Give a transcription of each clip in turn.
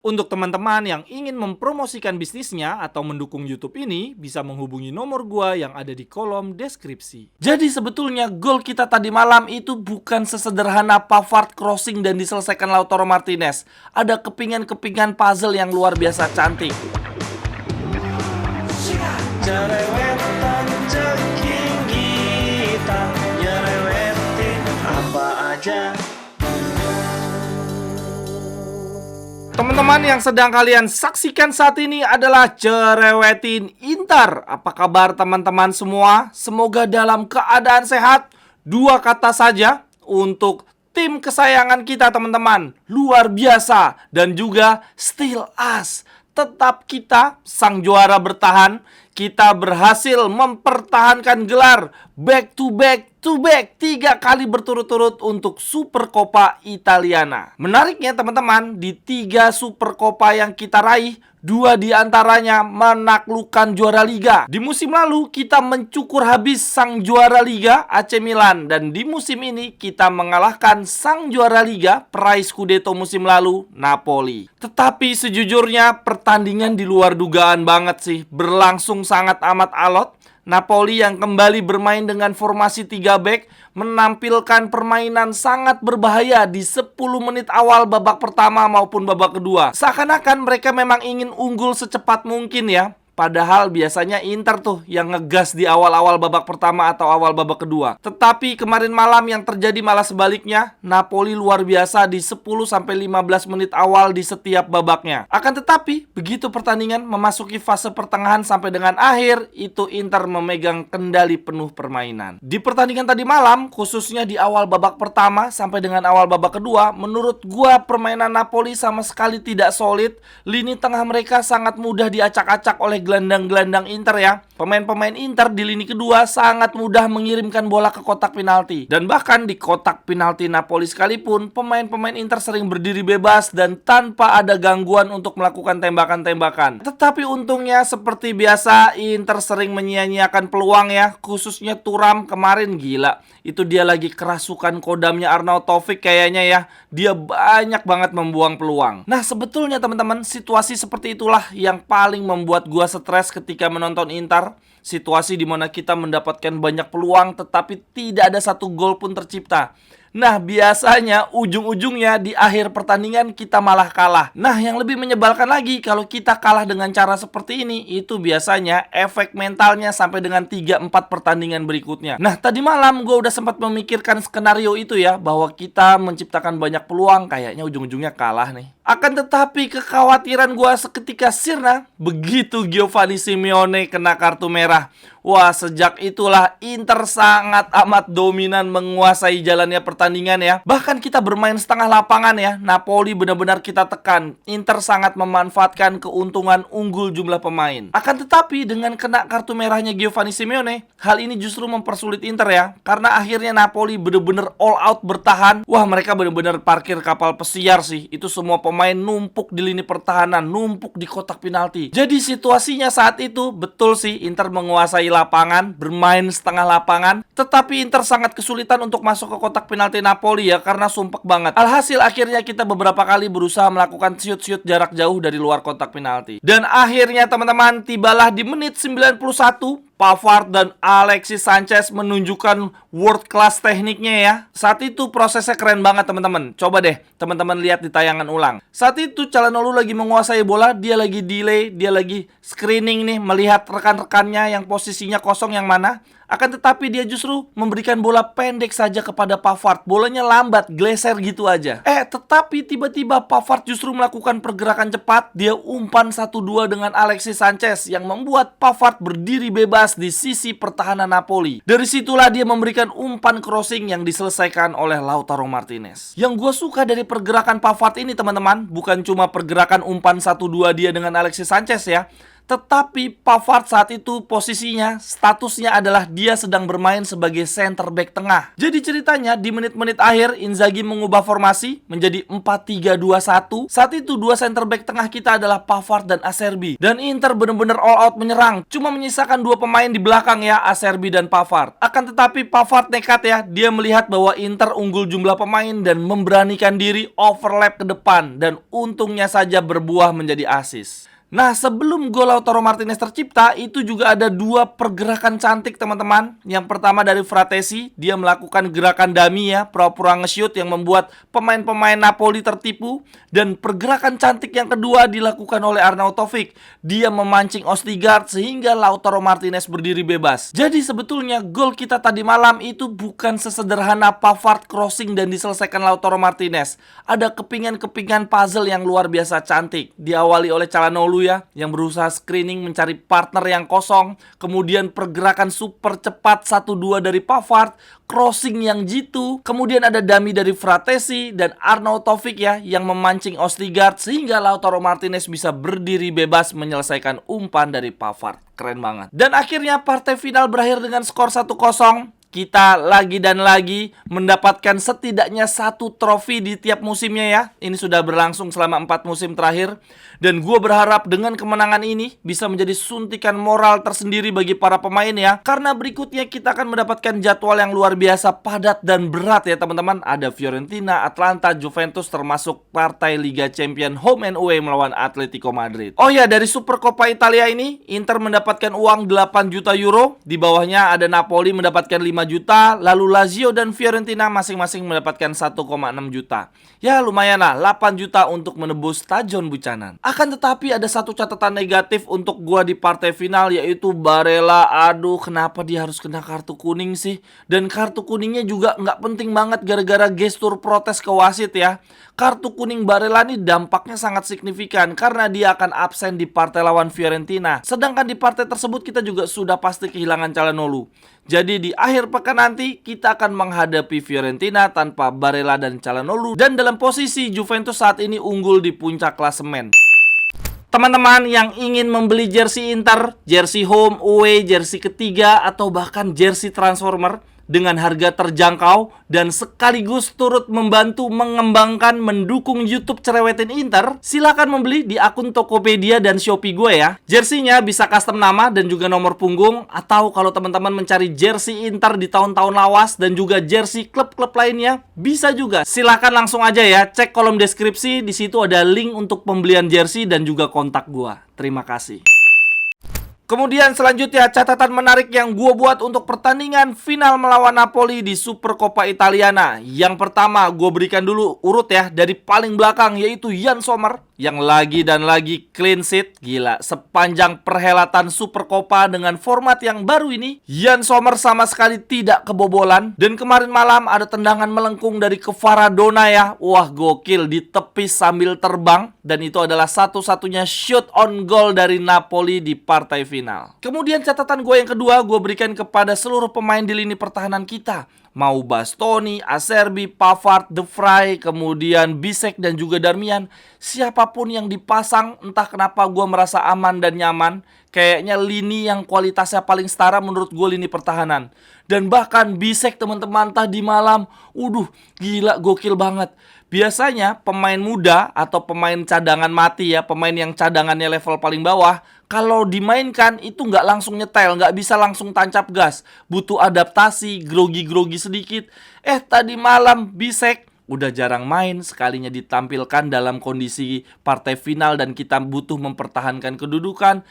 Untuk teman-teman yang ingin mempromosikan bisnisnya atau mendukung YouTube ini, bisa menghubungi nomor gua yang ada di kolom deskripsi. Jadi sebetulnya gol kita tadi malam itu bukan sesederhana Pavard crossing dan diselesaikan Lautaro Martinez. Ada kepingan-kepingan puzzle yang luar biasa cantik. Jerewetan ceking kita, nyerewetin apa aja. Teman-teman yang sedang kalian saksikan saat ini adalah Cerewetin Inter. Apa kabar teman-teman semua? Semoga dalam keadaan sehat. Dua kata saja untuk tim kesayangan kita teman-teman. Luar biasa dan juga still us. Tetap kita sang juara bertahan. Kita berhasil mempertahankan gelar back to back 3 kali berturut-turut untuk Supercoppa Italiana. Menariknya teman-teman, di 3 Supercoppa yang kita raih, 2 diantaranya menaklukkan juara Liga. Di musim lalu kita mencukur habis sang juara Liga AC Milan, dan di musim ini kita mengalahkan sang juara Liga peraih Scudetto musim lalu Napoli. Tetapi sejujurnya pertandingan di luar dugaan banget sih, berlangsung sangat amat alot. Napoli yang kembali bermain dengan formasi 3 back menampilkan permainan sangat berbahaya di 10 menit awal babak pertama maupun babak kedua. Seakan-akan mereka memang ingin unggul secepat mungkin ya. Padahal biasanya Inter tuh yang ngegas di awal-awal babak pertama atau awal babak kedua. Tetapi kemarin malam yang terjadi malah sebaliknya. Napoli luar biasa di 10-15 menit awal di setiap babaknya. Akan tetapi, begitu pertandingan memasuki fase pertengahan sampai dengan akhir, itu Inter memegang kendali penuh permainan. Di pertandingan tadi malam, khususnya di awal babak pertama sampai dengan awal babak kedua, menurut gua permainan Napoli sama sekali tidak solid. Lini tengah mereka sangat mudah diacak-acak oleh gelandang-gelandang Inter ya. Pemain-pemain Inter di lini kedua sangat mudah mengirimkan bola ke kotak penalti. Dan bahkan di kotak penalti Napoli sekalipun, pemain-pemain Inter sering berdiri bebas dan tanpa ada gangguan untuk melakukan tembakan-tembakan. Tetapi untungnya seperti biasa Inter sering menyia-nyiakan peluang ya. Khususnya Thuram kemarin gila. Itu dia lagi kerasukan kodamnya Arnaud Taufik kayaknya ya. Dia banyak banget membuang peluang. Nah sebetulnya teman-teman, situasi seperti itulah yang paling membuat gua stres ketika menonton Inter. Situasi dimana kita mendapatkan banyak peluang tetapi tidak ada satu gol pun tercipta. Nah biasanya ujung-ujungnya di akhir pertandingan kita malah kalah. Nah yang lebih menyebalkan lagi, kalau kita kalah dengan cara seperti ini, itu biasanya efek mentalnya sampai dengan 3-4 pertandingan berikutnya. Nah tadi malam gue udah sempat memikirkan skenario itu ya, bahwa kita menciptakan banyak peluang, kayaknya ujung-ujungnya kalah nih. Akan tetapi kekhawatiran gue seketika sirna begitu Giovanni Simeone kena kartu merah. Wah, sejak itulah Inter sangat amat dominan menguasai jalannya pertandingan ya. Bahkan kita bermain setengah lapangan ya. Napoli benar-benar kita tekan. Inter sangat memanfaatkan keuntungan unggul jumlah pemain. Akan tetapi dengan kena kartu merahnya Giovanni Simeone, hal ini justru mempersulit Inter ya. Karena akhirnya Napoli benar-benar all out bertahan. Wah, mereka benar-benar parkir kapal pesiar sih. Itu semua pemain numpuk di lini pertahanan, numpuk di kotak penalti. Jadi situasinya saat itu betul sih Inter menguasai lapangan, bermain setengah lapangan, tetapi Inter sangat kesulitan untuk masuk ke kotak penalti Napoli ya, karena sumpek banget. Alhasil akhirnya kita beberapa kali berusaha melakukan shoot-shoot jarak jauh dari luar kotak penalti. Dan akhirnya teman-teman, tibalah di menit 91, Pavard dan Alexis Sanchez menunjukkan world class tekniknya ya. Saat itu prosesnya keren banget teman-teman. Coba deh teman-teman lihat di tayangan ulang. Saat itu Calhanoglu lagi menguasai bola, dia lagi delay, dia lagi screening nih, melihat rekan-rekannya yang posisinya kosong yang mana. Akan tetapi dia justru memberikan bola pendek saja kepada Pavard. Bolanya lambat, geleser gitu aja. Tetapi tiba-tiba Pavard justru melakukan pergerakan cepat. Dia umpan 1-2 dengan Alexis Sanchez yang membuat Pavard berdiri bebas di sisi pertahanan Napoli. Dari situlah dia memberikan umpan crossing yang diselesaikan oleh Lautaro Martinez. Yang gue suka dari pergerakan Pavard ini teman-teman, bukan cuma pergerakan umpan 1-2 dia dengan Alexis Sanchez ya, Tetapi Pavard saat itu posisinya, statusnya adalah dia sedang bermain sebagai center back tengah. Jadi ceritanya di menit-menit akhir Inzaghi mengubah formasi menjadi 4-3-2-1. Saat itu dua center back tengah kita adalah Pavard dan Acerbi. Dan Inter benar-benar all out menyerang. Cuma menyisakan dua pemain di belakang ya, Acerbi dan Pavard. Akan tetapi Pavard nekat ya, dia melihat bahwa Inter unggul jumlah pemain dan memberanikan diri overlap ke depan. Dan untungnya saja berbuah menjadi assist. Nah, sebelum gol Lautaro Martinez tercipta, itu juga ada dua pergerakan cantik teman-teman. Yang pertama dari Fratesi, dia melakukan gerakan dummy ya, pura-pura nge-shoot yang membuat pemain-pemain Napoli tertipu. Dan pergerakan cantik yang kedua dilakukan oleh Arnautovic. Dia memancing Østigard sehingga Lautaro Martinez berdiri bebas. Jadi sebetulnya gol kita tadi malam itu bukan sesederhana Pavard crossing dan diselesaikan Lautaro Martinez. Ada kepingan-kepingan puzzle yang luar biasa cantik. Diawali oleh Calhanoglu ya, yang berusaha screening mencari partner yang kosong. Kemudian pergerakan super cepat 1-2 dari Pavard, crossing yang jitu. Kemudian ada dummy dari Fratesi dan Arnautovic ya, yang memancing Østigard sehingga Lautaro Martinez bisa berdiri bebas menyelesaikan umpan dari Pavard. Keren banget. Dan akhirnya partai final berakhir dengan skor 1-0. Kita lagi dan lagi mendapatkan setidaknya satu trofi di tiap musimnya ya. Ini sudah berlangsung selama 4 musim terakhir. Dan gue berharap dengan kemenangan ini bisa menjadi suntikan moral tersendiri bagi para pemain ya. Karena berikutnya kita akan mendapatkan jadwal yang luar biasa padat dan berat ya teman-teman. Ada Fiorentina, Atlanta, Juventus termasuk partai Liga Champion home and away melawan Atletico Madrid. Oh ya, dari Supercoppa Italia ini Inter mendapatkan uang 8 juta euro. Di bawahnya ada Napoli mendapatkan 5 juta, lalu Lazio dan Fiorentina masing-masing mendapatkan 1,6 juta. Ya lumayan lah, 8 juta untuk menebus Tajon Buchanan. Akan tetapi ada satu catatan negatif untuk gua di partai final, yaitu Barella. Aduh, kenapa dia harus kena kartu kuning sih? Dan kartu kuningnya juga nggak penting banget gara-gara gestur protes ke wasit ya. Kartu kuning Barella ini dampaknya sangat signifikan karena dia akan absen di partai lawan Fiorentina. Sedangkan di partai tersebut kita juga sudah pasti kehilangan Calhanoglu. Jadi di akhir pekan nanti kita akan menghadapi Fiorentina tanpa Barella dan Calhanoglu. Dan dalam posisi Juventus saat ini unggul di puncak klasemen. Teman-teman yang ingin membeli jersey Inter, jersey home, away, jersey ketiga, atau bahkan jersey transformer dengan harga terjangkau dan sekaligus turut membantu mengembangkan mendukung YouTube Cerewetin Inter, silakan membeli di akun Tokopedia dan Shopee gue ya. Jersey-nya bisa custom nama dan juga nomor punggung, atau kalau teman-teman mencari jersey Inter di tahun-tahun lawas dan juga jersey klub-klub lainnya, bisa juga. Silakan langsung aja ya, cek kolom deskripsi, di situ ada link untuk pembelian jersey dan juga kontak gue. Terima kasih. Kemudian selanjutnya catatan menarik yang gue buat untuk pertandingan final melawan Napoli di Supercoppa Italiana. Yang pertama gue berikan dulu urut ya dari paling belakang, yaitu Yann Sommer yang lagi dan lagi clean sheet. Gila, sepanjang perhelatan Supercoppa dengan format yang baru ini, Yann Sommer sama sekali tidak kebobolan. Dan kemarin malam ada tendangan melengkung dari Kvaradona ya. Wah gokil, ditepis sambil terbang. Dan itu adalah satu-satunya shoot on goal dari Napoli di partai final. Kemudian catatan gue yang kedua gue berikan kepada seluruh pemain di lini pertahanan kita. Mau Bastoni, Acerbi, Pavard, De Vrij, kemudian Bisek dan juga Darmian. Siapapun yang dipasang, entah kenapa gue merasa aman dan nyaman. Kayaknya lini yang kualitasnya paling setara menurut gue lini pertahanan. Dan bahkan Bisek teman-teman tadi malam, gila gokil banget. Biasanya pemain muda atau pemain cadangan mati ya, pemain yang cadangannya level paling bawah, kalau dimainkan itu nggak langsung nyetel, nggak bisa langsung tancap gas. Butuh adaptasi, grogi-grogi sedikit. Tadi malam Bisek udah jarang main, sekalinya ditampilkan dalam kondisi partai final dan kita butuh mempertahankan kedudukan.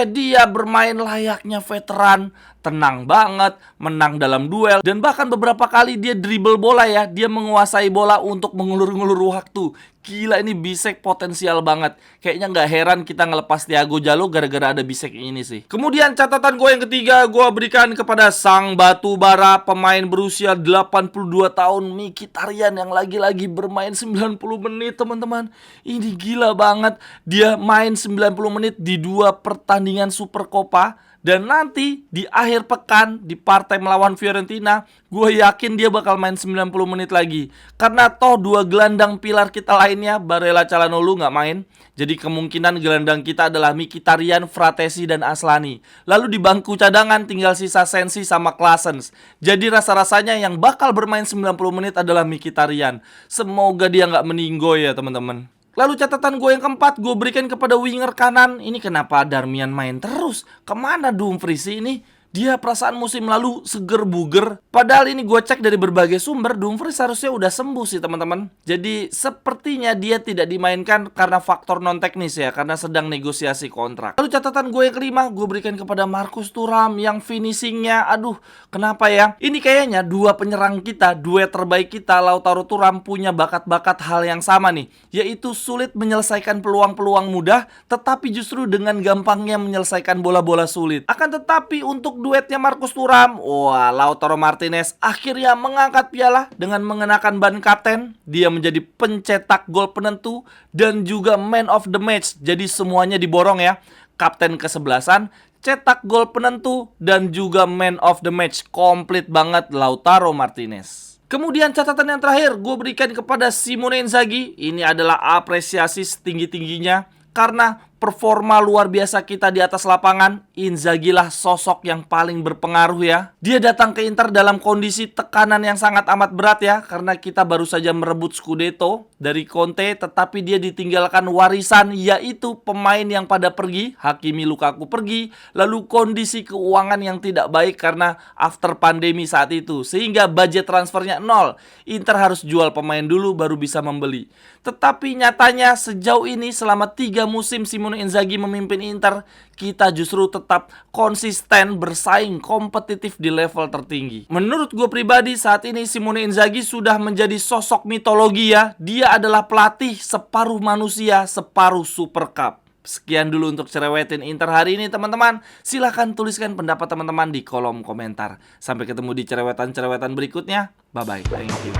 Dia bermain layaknya veteran, tenang banget, menang dalam duel, dan bahkan beberapa kali dia dribble bola ya, dia menguasai bola untuk mengulur-ngulur waktu. Gila, ini Bisek potensial banget. Kayaknya nggak heran kita ngelepas Thiago Djalo gara-gara ada Bisek ini sih. Kemudian catatan gue yang ketiga gue berikan kepada sang batu bara, pemain berusia 82 tahun Mkhitaryan yang lagi-lagi bermain 90 menit teman-teman. Ini gila banget. Dia main 90 menit di 2 pertandingan Supercoppa Dan nanti di akhir pekan di partai melawan Fiorentina, gue yakin dia bakal main 90 menit lagi. Karena toh dua gelandang pilar kita lainnya, Barella Calhanoglu nggak main. Jadi kemungkinan gelandang kita adalah Mkhitaryan, Fratesi, dan Aslani. Lalu di bangku cadangan tinggal sisa Sensi sama Klaasens. Jadi rasa-rasanya yang bakal bermain 90 menit adalah Mkhitaryan. Semoga dia nggak meninggoy ya teman-teman. Lalu catatan gue yang keempat, gue berikan kepada winger kanan. Ini kenapa Darmian main terus? Kemana Dumfries ini? Dia perasaan musim lalu seger buger. Padahal ini gue cek dari berbagai sumber, Dumfries harusnya udah sembuh sih teman-teman. Jadi sepertinya dia tidak dimainkan karena faktor non teknis ya, karena sedang negosiasi kontrak. Lalu catatan gue yang kelima, gue berikan kepada Marcus Thuram yang finishingnya, aduh kenapa ya? Ini kayaknya dua penyerang kita, duet terbaik kita, Lautaro Thuram punya bakat-bakat hal yang sama nih, yaitu sulit menyelesaikan peluang-peluang mudah, tetapi justru dengan gampangnya menyelesaikan bola-bola sulit. Akan tetapi untuk duetnya Marcus Thuram, wah, Lautaro Martinez akhirnya mengangkat piala dengan mengenakan ban kapten. Dia menjadi pencetak gol penentu dan juga man of the match. Jadi semuanya diborong ya. Kapten kesebelasan, cetak gol penentu, dan juga man of the match. Komplit banget Lautaro Martinez. Kemudian catatan yang terakhir gue berikan kepada Simone Inzaghi. Ini adalah apresiasi setinggi-tingginya karena performa luar biasa kita di atas lapangan. Inzaghi lah sosok yang paling berpengaruh ya. Dia datang ke Inter dalam kondisi tekanan yang sangat amat berat ya, karena kita baru saja merebut Scudetto dari Conte, tetapi dia ditinggalkan warisan, yaitu pemain yang pada pergi, Hakimi, Lukaku pergi, lalu kondisi keuangan yang tidak baik karena after pandemi saat itu, sehingga budget transfernya nol. Inter harus jual pemain dulu baru bisa membeli. Tetapi nyatanya sejauh ini selama 3 musim Simone Inzaghi memimpin Inter, kita justru tetap konsisten bersaing kompetitif di level tertinggi. Menurut gue pribadi saat ini Simone Inzaghi sudah menjadi sosok mitologi ya. Dia adalah pelatih separuh manusia, separuh Super Cup. Sekian dulu untuk cerewetin Inter hari ini teman-teman. Silahkan tuliskan pendapat teman-teman di kolom komentar. Sampai ketemu di cerewetan-cerewetan berikutnya. Bye-bye. Thank you.